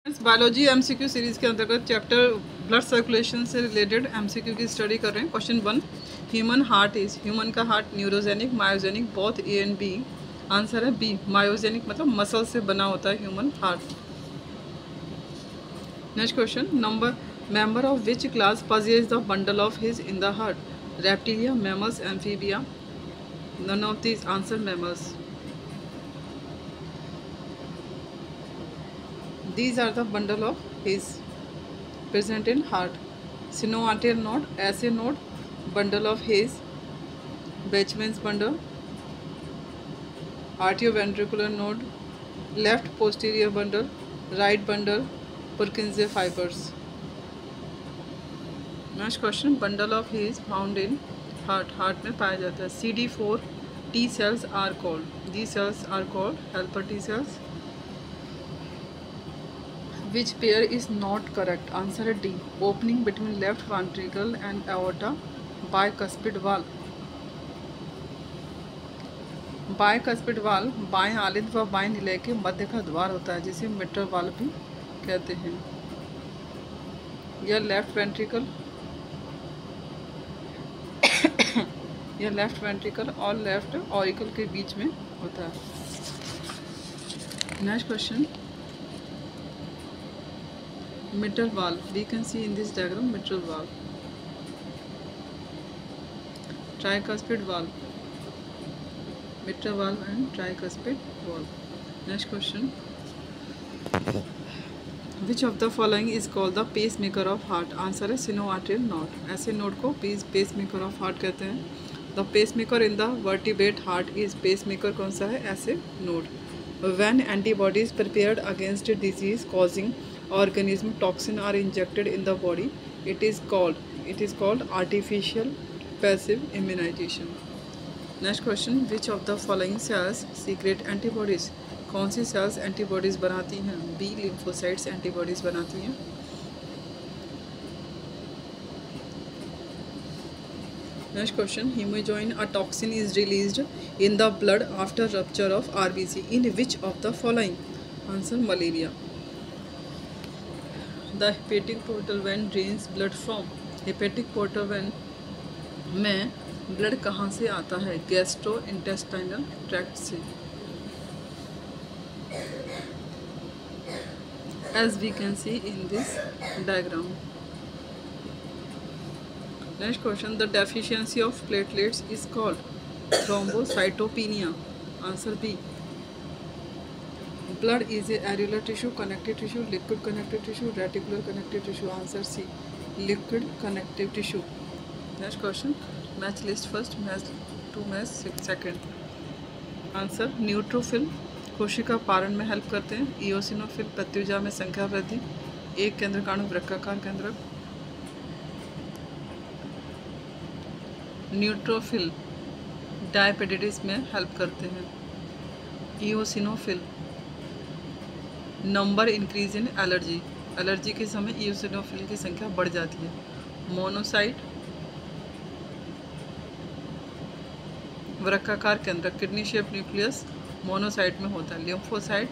Biology MCQ series के अंतर्गत chapter blood circulation से रिलेटेड एमसीक्यू की स्टडी कर रहे हैं। Question 1, human heart is, human का heart neurogenic myogenic both A and B. Answer है बी, मायोजेनिक मतलब मसल से बना होता है human heart. Next question, member of which class possesses the bundle of His in the heart? Reptilia, mammals, amphibia? None of this. Answer mammals. These are the bundle of his present in heart. Sinoatrial node, SA node, bundle of Hayes, Bachmann's bundle, arterioventricular node, left posterior bundle, right bundle, Purkinje fibers. Next question, bundle of Hayes found in heart. Heart में पाया जाता है। CD4 T cells are called. These cells are called helper T cells. Which pair is not correct? Answer है D, opening between left ventricle and aorta, bicuspid valve. Bicuspid valve बाएं आलिंद व बाएं निलय के मध्य का द्वार होता है, जिसे मिट्रल वाल्व भी कहते हैं। यह लेफ्ट वेंट्रिकल और लेफ्ट ऑरिकल के बीच में होता है। Next question, mitral valve. We can see in this diagram mitral valve, tricuspid valve, mitral valve and tricuspid valve. Next question, which of the following is called the pacemaker of heart? Answer है sinoatrial node. ऐसे node को pacemaker of heart कहते हैं। The pacemaker in the vertebrate heart is, pacemaker कौन सा है? ऐसे node. When antibodies prepared against disease causing organism toxin are injected in the body, it is called artificial passive immunization. Next question, which of the following cells secrete antibodies? कौन सी sales antibodies बनाती हैं? B, lymphocytes antibodies बनाती हैं। Next question, hemojoin, a toxin is released in the blood after rupture of RBC. In which of the following? Answer malaria. The hepatic portal vein drains blood from. Hepatic portal vein में blood कहाँ से आता है? Gastro intestinal tract से। As we can see in this diagram. Next question, the deficiency of platelets is called thrombocytopenia. Answer B. Blood is a areolar tissue, connective tissue, liquid connective tissue, reticular connective tissue. Answer C, liquid connective tissue. Next question, match list first, match 2, match second. Answer neutrophil कोशिका पारण में help करते हैं। Eosinophil प्रत्युजा में संख्या वृद्धि। एक केंद्रकाणु वृक्काकार केंद्रक। न्यूट्रोफिल डायपेटिटिस में हेल्प करते हैं। Eosinophil number increase in allergy, allergy के समय इओसिनोफिल की संख्या बढ़ जाती है। मोनोसाइट वृक्काकार केंद्रक, किडनी शेप न्यूक्लियस मोनोसाइट में होता है। Lymphocyte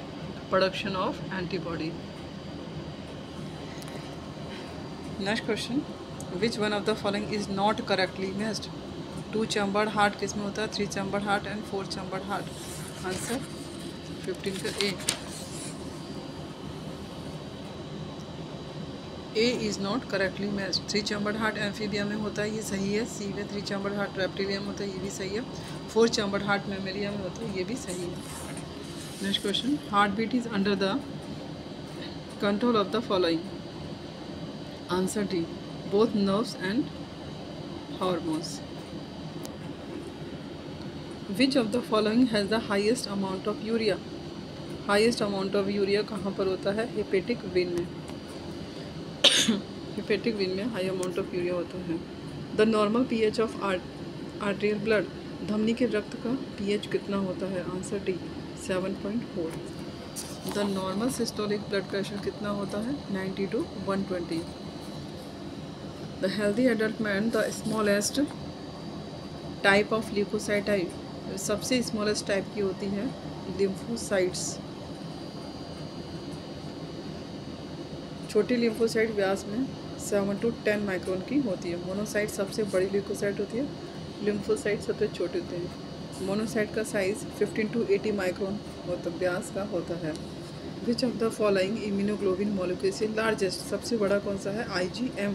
production of antibody. Next question, which one of the following is not correctly matched? 2 chambered heart किस में होता है? 3 chambered heart and 4 chambered heart. Answer 15 का A is not correctly matched. 3 chambered heart amphibia में होता है, ये सही है। सी में 3 चैम्बर्ड हार्ट रेप्टिलिया में होता है, ये भी सही है। 4 चैम्बर्ड हार्ट मैमेलिया में होता है, ये भी सही है। Next question, heart beat is under the control of the following. Answer D, both nerves and hormones. Which of the following has the highest amount of urea? Highest amount of urea कहाँ पर होता है? Hepatic vein में। Hepatic vein में high amount of urea होता है। The normal pH of arterial blood, धमनी के रक्त का पीएच कितना होता है? Answer D, 7.4। The normal systolic blood pressure कितना होता है? 90 to 120। The healthy adult man, the smallest type of leukocyte type, सबसे स्मॉलेस्ट टाइप की होती है लिम्फोसाइट्स। छोटी लिम्फोसाइट व्यास में 7 to 10 माइक्रोन की होती है। मोनोसाइट सबसे बड़ी लिम्फोसाइट होती है, लिम्फोसाइट सबसे छोटे होते हैं। मोनोसाइट का साइज़ 15 to 80 माइक्रोन व्यास का होता है। Which of the following immunoglobulin molecule से लार्जेस्ट, सबसे बड़ा कौन सा है? IgM।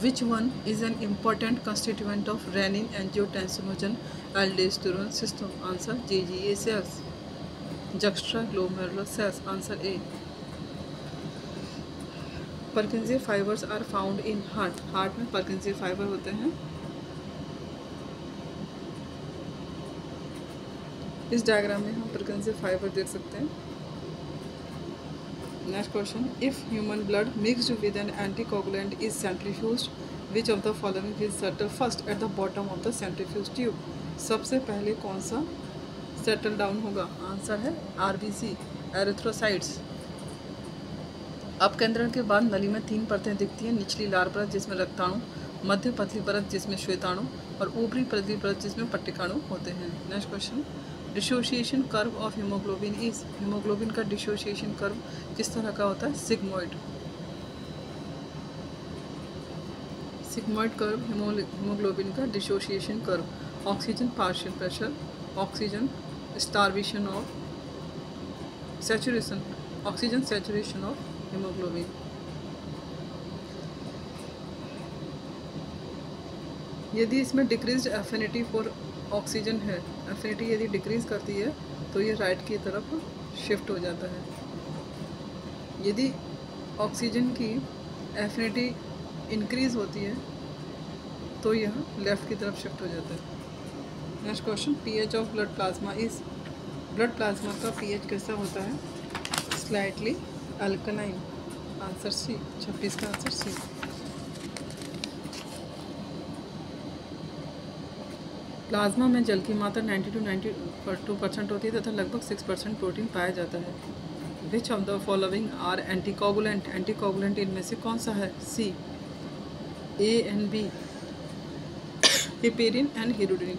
Which one is an important constituent of renin angiotensin aldosterone system? Answer JGA cells. Juxtaglomerular cells. Answer A. Purkinje fibers are found in heart. Heart में Purkinje fiber होते हैं। इस डायग्राम में हम Purkinje fiber देख सकते हैं। Next question. If human blood mixed with an anticoagulant is centrifuged, which of the following will settle first at the bottom of the centrifuge tube? सबसे पहले कौन सा सेटल डाउन होगा? आंसर है RBC, एरिथ्रोसाइट्स। अपकेंद्रण के बाद नली में 3 परतें दिखती हैं। निचली लाल परत जिसमें रक्ताणु, मध्य पतली परत जिसमें श्वेताणु और ऊपरी पतली परत जिसमें पट्टिकाणु होते हैं। Next question. Dissociation curve of haemoglobin is, haemoglobin का डिसोसिएशन कर्व किस तरह का होता है? सिग्मोइड। सिग्मोइड कर्व हीमोग्लोबिन का dissociation curve. Oxygen partial pressure, oxygen starvation of saturation, oxygen saturation of haemoglobin. यदि इसमें डिक्रीज्ड एफिनिटी फॉर ऑक्सीजन है, एफिनिटी यदि डिक्रीज करती है तो ये राइट की तरफ शिफ्ट हो जाता है। यदि ऑक्सीजन की एफिनिटी इंक्रीज होती है तो यह लेफ़्ट की तरफ शिफ्ट हो जाता है। Next question. PH of blood plasma is, blood plasma का पीएच कैसा होता है? Slightly alkaline. आंसर सी, 26 का आंसर सी। प्लाज्मा में जल की मात्रा 90 to 92% होती है तथा लगभग 6% प्रोटीन पाया जाता है। Which of the following are anticoagulant, anticoagulant इनमें से कौन सा है? C, A and B, heparin and hirudin.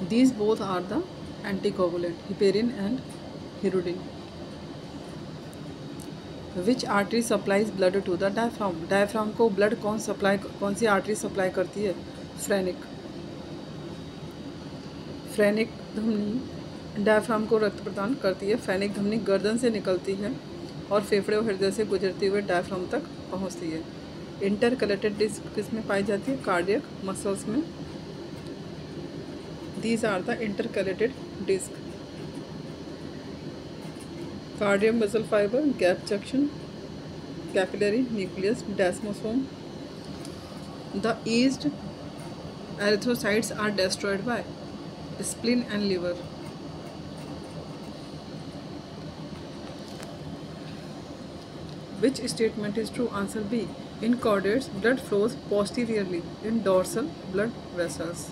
These both are the anticoagulant, heparin and hirudin. Which artery supplies blood to the diaphragm? Diaphragm को blood कौन सी artery supply करती है? Phrenic. Phrenic धमनी डायफ्राम को रक्त प्रदान करती है। फ्रेनिक धमनी गर्दन से निकलती है और फेफड़े और हृदय से गुजरते हुए डायफ्राम तक पहुंचती है। इंटरकलेटेड डिस्क किस में पाई जाती है? कार्डियक मसल्स में। These are the intercalated disc. Cardium muscle fibre, gap junction, capillary nucleus, desmosome. The aged erythrocytes are destroyed by spleen and liver. Which statement is true? Answer B. In chordates, blood flows posteriorly in dorsal blood vessels.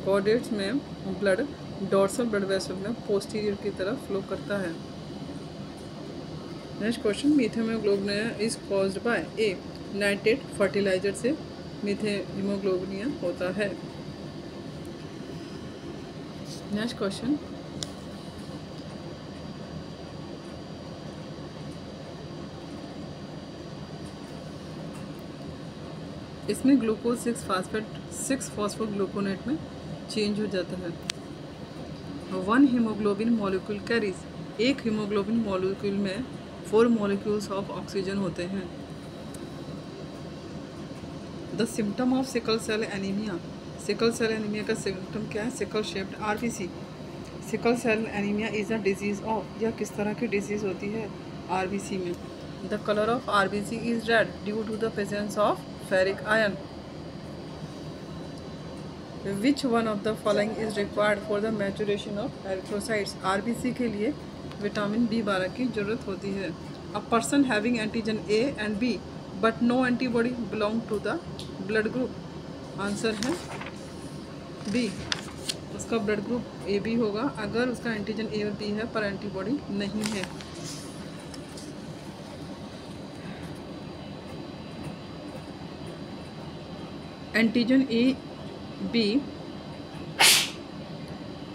Chordates में blood dorsal blood vessel में posterior की तरफ flow करता है। Next question. Methaemoglobinaemia is caused by a, nitrate fertiliser से methaemoglobinaemia होता है। Next question. इसमें ग्लूकोज 6 फॉस्फोग्लूकोनेट में चेंज हो जाता है। 1 हीमोग्लोबिन मॉलिक्यूल कैरीज, एक हीमोग्लोबिन मॉलिक्यूल में 4 मॉलिक्यूल्स ऑफ ऑक्सीजन होते हैं। The symptom of sickle cell anaemia, sickle cell anaemia का सिम्टम क्या है? Sickle shaped RBC. Sickle cell anaemia is a disease of, यह किस तरह की डिजीज़ होती है? आरबीसी में। The colour of RBC is red due to the presence of ferric ion. Which one of the following is required for the maturation of erythrocytes? RBC के लिए vitamin B12 की जरूरत होती है। A person having antigen A and B but no antibody belong to the blood group. Answer है B, उसका blood group AB होगा अगर उसका एंटीजन A और B है पर एंटीबॉडी नहीं है। Antigen A B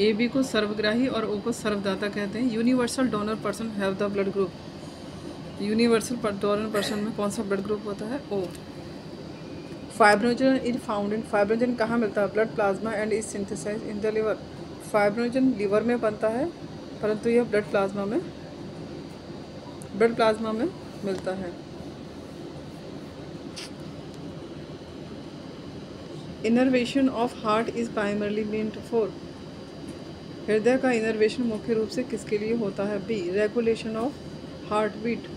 A B को सर्वग्राही और ओ को सर्वदाता कहते हैं। Universal donor person have the blood group, universal donor person में कौन सा ब्लड ग्रुप होता है? O. Fibrinogen is found in, fibrinogen कहाँ मिलता है? Blood plasma and is synthesise in the liver. Fibrinogen liver में बनता है, परंतु यह ब्लड प्लाज्मा में मिलता है। Innervation of heart is primarily meant for, हृदय का इनर्वेशन मुख्य रूप से किसके लिए होता है? B, regulation of heart beat.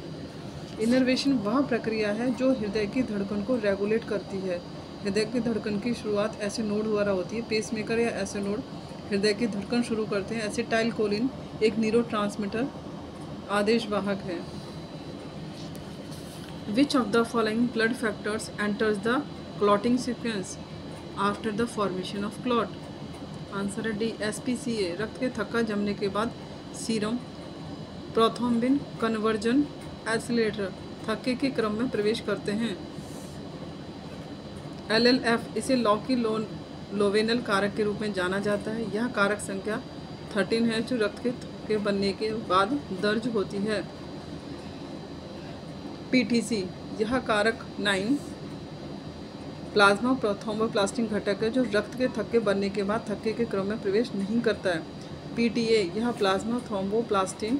Innervation वह प्रक्रिया है जो हृदय की धड़कन को रेगुलेट करती है। हृदय की धड़कन की शुरुआत ऐसे नोड द्वारा होती है, पेसमेकर या ऐसे नोड हृदय की धड़कन शुरू करते हैं। एसिटाइलकोलिन एक न्यूरोट्रांसमीटर आदेशवाहक है। Which of the following blood factors enters the clotting sequence after the formation of clot? Answer है डी, SPCA। रक्त के थक्का जमने के बाद सीरम प्रोथ्रोम्बिन कन्वर्जन एसिलेटर थक्के के क्रम में प्रवेश करते हैं। LLF इसे लॉकी लोवेनल कारक के रूप में जाना जाता है। यह कारक संख्या 13 है जो रक्त के थक्के बनने के बाद दर्ज होती है। PTC यह कारक 9 प्लाज्मा थ्रोम्बोप्लास्टिन घटक है जो रक्त के थक्के बनने के बाद थक्के के क्रम में प्रवेश नहीं करता है। PTA यह प्लाज्मा थ्रोम्बोप्लास्टिन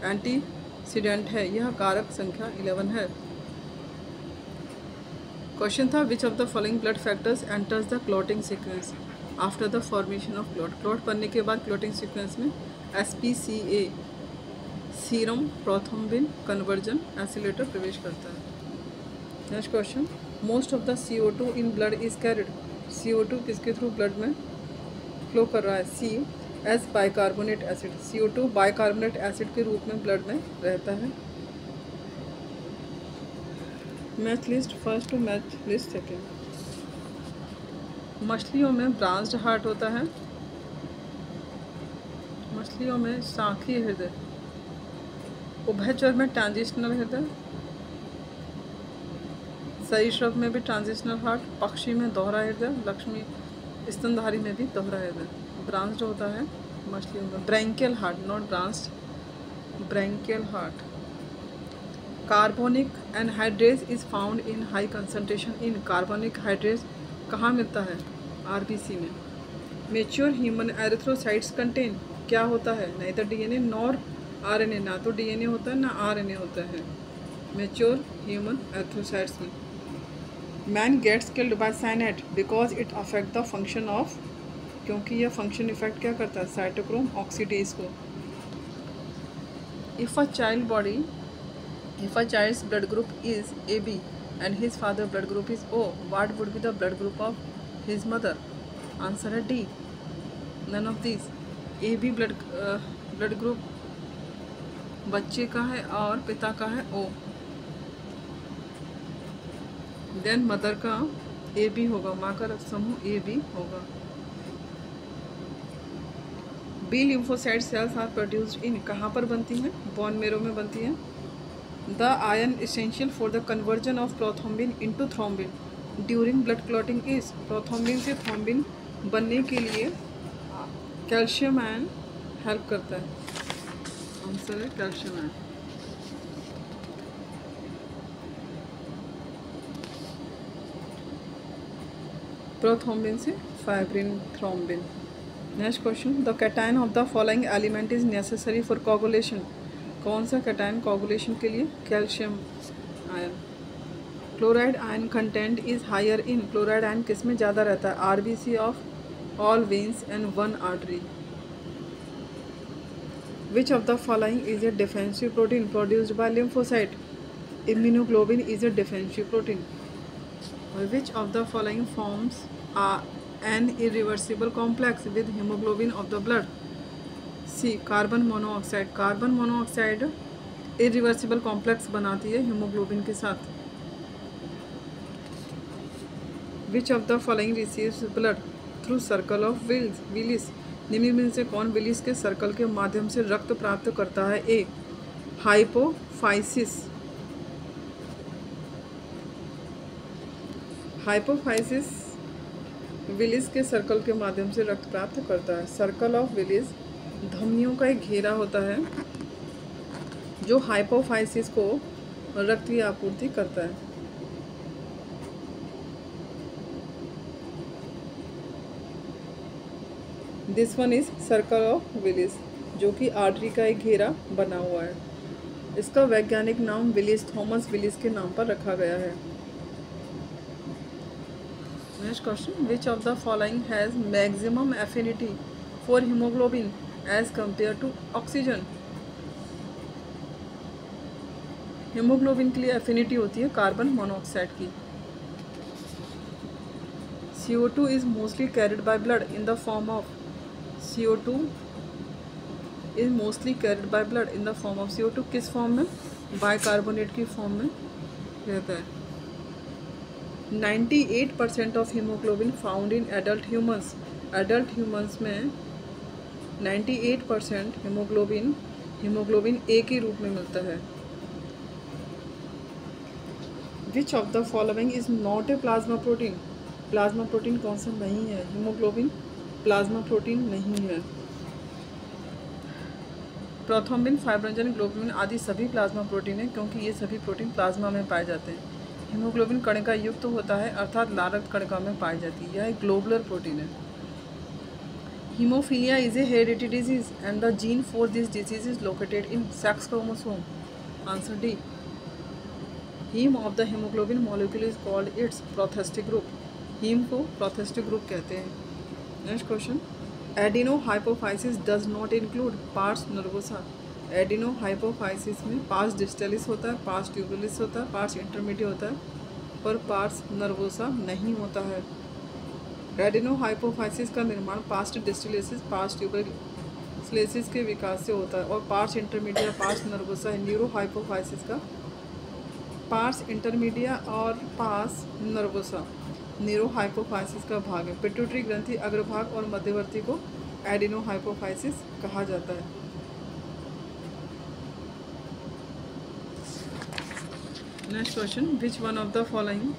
एंटीसीडेंट है। यह कारक संख्या 11 है। क्वेश्चन था विच of the following blood factors enters the clotting sequence after the formation of clot? Clot बनने के बाद क्लॉटिंग सीक्वेंस में SPCA serum prothrombin conversion oscillator प्रवेश करता है। Next question, most of the CO2 in blood is carried. CO2 किसके through blood में flow कर रहा है? C as bicarbonate acid. CO2 bicarbonate acid के रूप में ब्लड में रहता है। Match list first to match list second. मछलियों में ब्रांच्ड हार्ट होता है। मछलियों में शाखीय हृदय। उभयचर में ट्रांजिशनल हृदय। सरीसृप में भी ट्रांजिशनल हार्ट। पक्षी में दोहरा हृदय। लक्ष्मी स्तनधारी में भी दोहरा हृदय। ब्रांच्ड होता है मछलियों में। Branchial heart, not branched, branchial heart. Carbonic anhydrase is found in high concentration in. Carbonic hydrase कहाँ मिलता है? RBC में। मेच्योर ह्यूमन एरिथ्रोसाइट्स कंटेन, क्या होता है? नाइदर DNA नॉर RNA, ना तो DNA होता है ना RNA होता है मेच्योर ह्यूमन एरिथ्रोसाइट्स में। Man gets killed by cyanide because it affect the function of, क्योंकि यह फंक्शन इफेक्ट क्या करता है? साइटोक्रोम ऑक्सीडेज को। If a child's blood group is AB and his father blood group is O, what would be the blood group of his mother? Answer है D, none of these. AB blood group बच्चे का है और पिता का है O. Then mother का AB होगा, माँ का रक्त समूह AB होगा। B lymphocyte cells are produced in, कहाँ पर बनती हैं? बोन मेरो में बनती हैं। The iron essential for the conversion of prothrombin into thrombin during blood clotting is, prothrombin से थ्रोम्बिन बनने के लिए कैल्शियम आयन हेल्प करता है। आंसर है कैल्शियम आयन। प्रोथ्रोम्बिन से fibrin thrombin. Next question, the cation of the following element is necessary for coagulation. कौन सा कैटायन कोगुलेशन के लिए? Calcium ion. Chloride ion content is higher in, chloride ion किस में ज़्यादा रहता है? RBC of all veins and 1 artery. Which of the following is a defensive protein produced by lymphocyte? Immunoglobin is a defensive protein. Which of the following forms an irreversible complex with haemoglobin of the blood? C carbon monoxide. Carbon monoxide irreversible complex बनाती है haemoglobin के साथ। विच of the following receives blood through circle of Willis? निम्न में से कौन Willis के circle के माध्यम से रक्त प्राप्त करता है? A hypophysis. हाइपोफाइसिस विलिस के सर्कल के माध्यम से रक्त प्राप्त करता है। सर्कल ऑफ विलिस धमनियों का एक घेरा होता है जो हाइपोफाइसिस को रक्त की आपूर्ति करता है। This one is circle of Willis, जो कि आर्टरी का एक घेरा बना हुआ है। इसका वैज्ञानिक नाम विलिस थॉमस विलिस के नाम पर रखा गया है। Next question, which of the following has maximum affinity for haemoglobin as compare to oxygen. Haemoglobin के लिए एफिनिटी होती है कार्बन मोनोऑक्साइड की। CO2 is mostly carried by blood in the form of CO2 is mostly carried by blood in the form of CO2 किस form में? Bicarbonate की form में रहता है। 98% of haemoglobin found in adult humans. Adult humans में 98% haemoglobin A के रूप में मिलता है। Which of the following is not a plasma protein. Plasma protein कौन सा नहीं है? हीमोग्लोबिन प्लाज्मा प्रोटीन नहीं है। प्रोथ्रोम्बिन, फाइब्रिनोजन, ग्लोबुलिन आदि सभी प्लाज्मा प्रोटीन है, क्योंकि ये सभी प्रोटीन प्लाज्मा में पाए जाते हैं। हीमोग्लोबिन कणिका युक्त होता है, अर्थात लाल रक्त कणिका में पाई जाती है। यह एक ग्लोबुलर प्रोटीन है। Haemophilia is a hereditary disease and the gene for this disease is located in sex chromosome. Answer D. Haem of the haemoglobin molecule is called its prosthetic group. Haem को prosthetic group कहते हैं। Next question, adenohypophysis does not include pars nervosa. Adenohypophysis में pars distalis होता है, parse ट्यूबुलिस होता है, parse intermediate होता है, पर पार्स नर्वोसा नहीं होता है। एडिनोहाइपोफाइसिस का निर्माण पार्स डिस्टलिसिस, पार्स ट्यूबुलिस के विकास से होता है, और pars intermedia, pars nervosa neurohypophysis का पार्स इंटरमीडिया और पार्स नर्वोसा न्यूरोहाइपोफाइसिस का भाग है। पिट्यूटरी ग्रंथि अग्रभाग और मध्यवर्ती को एडिनोहाइपोफाइसिस कहा जाता है। Next question, which one of the following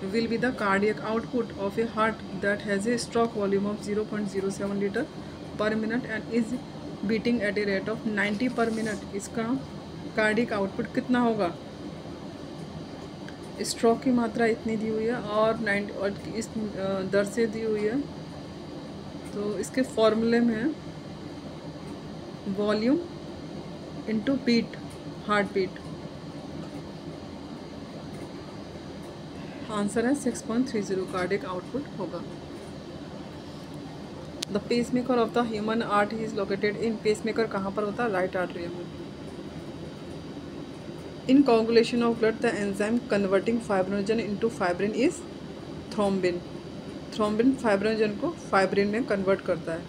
will be the cardiac output of a heart that has a stroke volume of 0.07 litre per minute and is beating at a rate of 90 per minute. इसका cardiac output कितना होगा? Stroke की मात्रा इतनी दी हुई है और 90 और इस दर से दी हुई है, तो इसके फॉर्मूले में volume into beat, heart beat. Answer है 6.30 कार्डियक आउटपुट होगा। The pacemaker of the human heart is located in. Pacemaker कहाँ पर होता है? राइट आर्टरी में। In coagulation of blood, the enzyme converting fibrinogen into fibrin is thrombin. Thrombin fibrinogen को fibrin में convert करता है।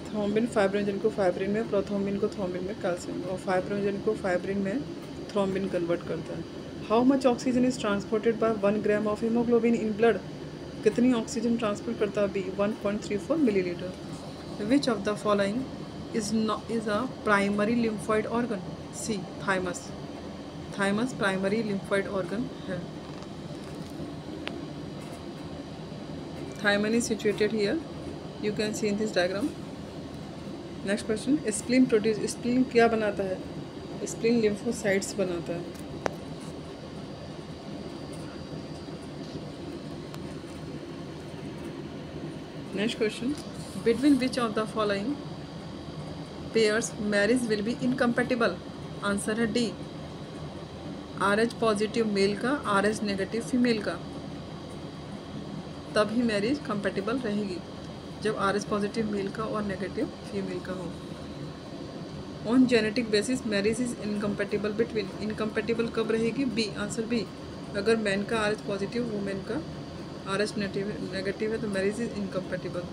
थ्रोम्बिन फाइब्रिनोजन को फाइब्रिन में, प्रोथ्रोम्बिन को थ्रोम्बिन में, कैल्शियम, और फाइब्रिनोजन को फाइब्रिन में थ्रोम्बिन कन्वर्ट करता है। How much oxygen is transported by 1 gram of haemoglobin in blood. कितनी ऑक्सीजन ट्रांसपोर्ट करता है? B 1.34 millilitre. Which of the following is a primary lymphoid organ? C. thymus. Thymus primary lymphoid organ है। Thymus is situated here. You can see in this diagram. Next question, spleen produce. spleen क्या बनाता है? spleen lymphocytes बनाता है। Next question, between which of the following pairs marriage will be incompatible. Answer है D. RH positive mail का, RH negative female का, तब ही marriage compatible रहेगी जब RH पॉजिटिव मेल का और नेगेटिव फीमेल का हो। On genetic basis marriage is incompatible between. Incompatible कब रहेगी? बी। Answer B. अगर मैन का RH पॉजिटिव, वुमेन का RH नेगेटिव है तो मैरिज इज इनकम्पेटिबल।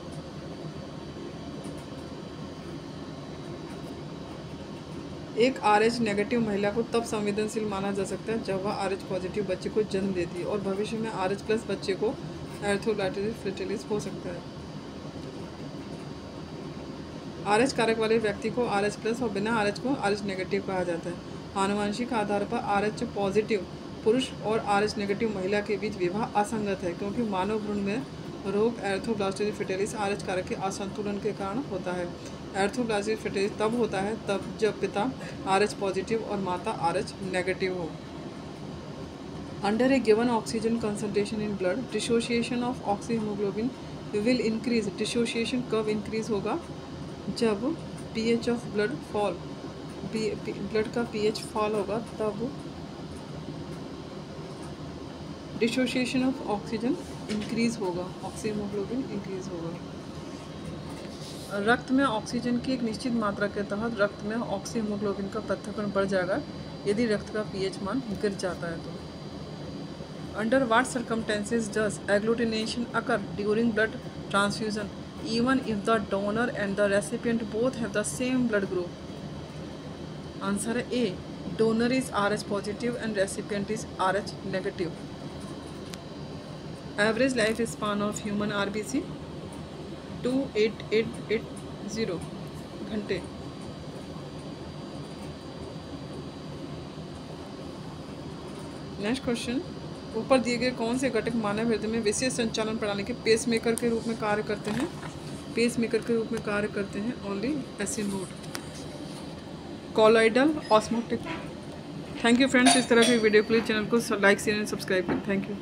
एक RH नेगेटिव महिला को तब संवेदनशील माना जा सकता है जब वह RH पॉजिटिव बच्चे को जन्म देती है, और भविष्य में RH प्लस बच्चे को एर्थोलाइटिस फ्रिटिलिस हो सकता है। RH कारक वाले व्यक्ति को RH प्लस और बिना RH को RH नेगेटिव कहा जाता है। आनुवंशिक आधार पर RH पॉजिटिव पुरुष और RH नेगेटिव महिला के बीच विवाह असंगत है क्योंकि मानव भ्रूण में रोग एर्थोब्लास्टोसिस फेटालिस RH कारक के असंतुलन के कारण होता है। एर्थोब्लास्टोसिस फेटालिस तब होता है जब पिता RH पॉजिटिव और माता RH नेगेटिव हो। Under A given oxygen concentration in blood dissociation of oxyhaemoglobin will increase. Dissociation कब इंक्रीज होगा? जब pH of blood fall, blood का pH फॉल होगा तब डिसोसिएशन ऑफ ऑक्सीजन इंक्रीज होगा, ऑक्सीहीमोग्लोबिन इंक्रीज होगा। रक्त में ऑक्सीजन की एक निश्चित मात्रा के तहत रक्त में ऑक्सीहीमोग्लोबिन का पृथक्करण बढ़ जाएगा यदि रक्त का pH मान गिर जाता है तो। Under what circumstances does agglutination occur during blood transfusion even if the donor and the recipient both have the same blood group? Answer है A, donor is RH positive and recipient is RH negative. Average life span of human RBC 28880 घंटे। Next question, ऊपर दिए गए कौन से घटक मानव हृदय में विशेष संचालन प्रणाली के पेसमेकर के रूप में कार्य करते हैं? पेसमेकर के रूप में कार्य करते हैं ओनली ऐसे node, colloidal osmotic. Thank you friends, इस तरह के वीडियो के लिए चैनल को लाइक शेयर एंड सब्सक्राइब करें। Thank you.